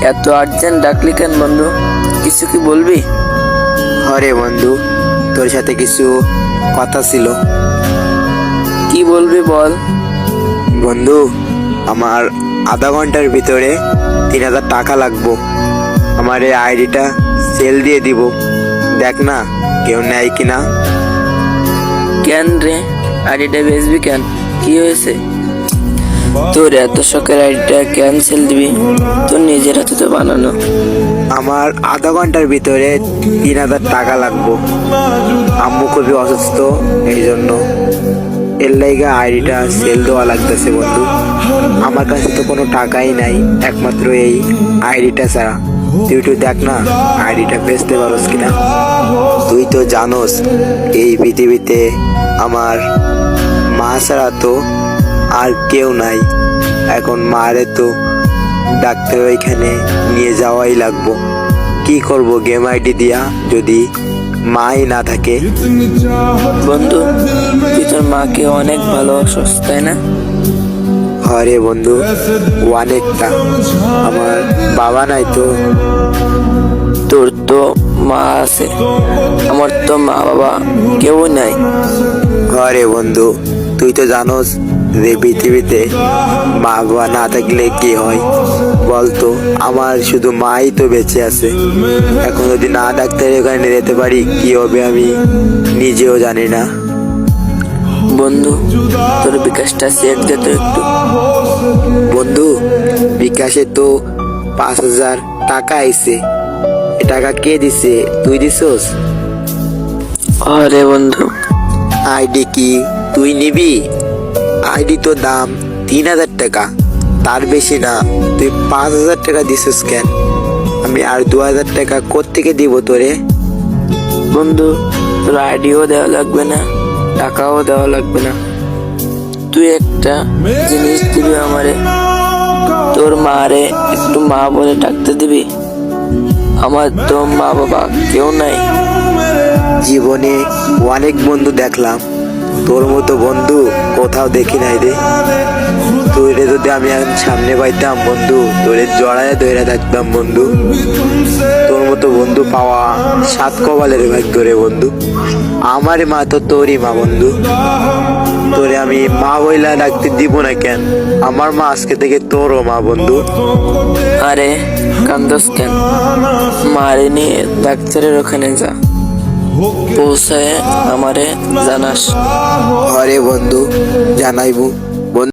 এত আর্জেন্ট ডাকলি কেন বন্ধু? কিছু কি বলবি? আরে বন্ধু, তোর সাথে কিছু কথা ছিল। কি বলবি বল। বন্ধু, আমার আধা ঘন্টার ভিতরে 3,000 টাকা লাগবো। আমার এই আইডিটা সেল দিয়ে দিব, দেখ না কেউ নেয় কিনা। কেন রে, আইডিটা বেচবি কেন? কি হয়েছে? তোর এত শখের আইডিটা ক্যান্সেল দিবি? তোর নিজের হাতে তো বানানো। আমার আধা ঘন্টার ভিতরে 3,000 টাকা লাগবো। আম্মু খুবই অসুস্থ, এই জন্য এর লাইগা আইডিটা সেল দেওয়া লাগতেছে বন্ধু। আমার কাছে তো কোনো টাকাই নাই, একমাত্র এই আইডিটা ছাড়া। তুই একটু দেখ না আইডিটা বেচতে পারোস কিনা। তুই তো জানোস এই পৃথিবীতে আমার মা ছাড়া তো আর কেউ নাই। এখন মারে তো ডাক্তার ওইখানে নিয়ে যাওয়াই লাগবো। কি করব গেম আইডি দিয়া যদি মাই না থাকে? বন্ধু, তুই তোর মাকে অনেক ভালোবাসিস তাই না? আরে বন্ধু, অনেকটা। আমার বাবা নাই তো। তোর তো মা আছে, আমার তো মা বাবা কেউ নাই। আরে বন্ধু, তুই তো জানোস যে পৃথিবীতে মা বাবা না থাকলে কি হয় বলতো? আমার শুধু মাই তো বেঁচে আছে। এখন যদি না ডাক্তারের ওখানে যেতে পারি কি হবে আমি নিজেও জানি না। বন্ধু, তোর বিকাশটা চেক দে তো একটু। বন্ধু, বিকাশে তো 5,000 টাকা আইছে। এ টাকা কে দিছে? তুই দিছস? আরে বন্ধু, আইডি কি তুই নিবি? আইডি তো দাম 3,000 টাকা, তার বেশি না। তুই 5,000 টাকা দিছস কেন? আমি আর 2,000 টাকা কোত্থেকে দিব তোরে? বন্ধু, তোর আইডিও দেওয়া লাগবে না, টাকাও দেওয়া লাগবে না। তুই একটা জিনিস দিবি আমারে, তোর মারে একটু মা বলে ডাকতে দিবি। আমার তো মা বাবা কেউ নাই। জীবনে অনেক বন্ধু দেখলাম, তোর মতো বন্ধু কোথাও দেখি নাই রে। তোরে যদি আমি এখন সামনে পাইতাম বন্ধু, তোরে জড়ায় ধরে থাকতাম বন্ধু। তোর মতো বন্ধু পাওয়া 7 কপালের ভাগ্য রে বন্ধু। আমার মা তো তোরই মা বন্ধু, তোরে আমি মা বইলা ডাকতে দিব না কেন? আমার মা আজকে থেকে তোরও মা বন্ধু। আরে কান্দস কেন? মারে নিয়ে ডাক্তারের ওখানে যা, পৌঁছায় আমারে জানাস। আরে বন্ধু, জানাইবো।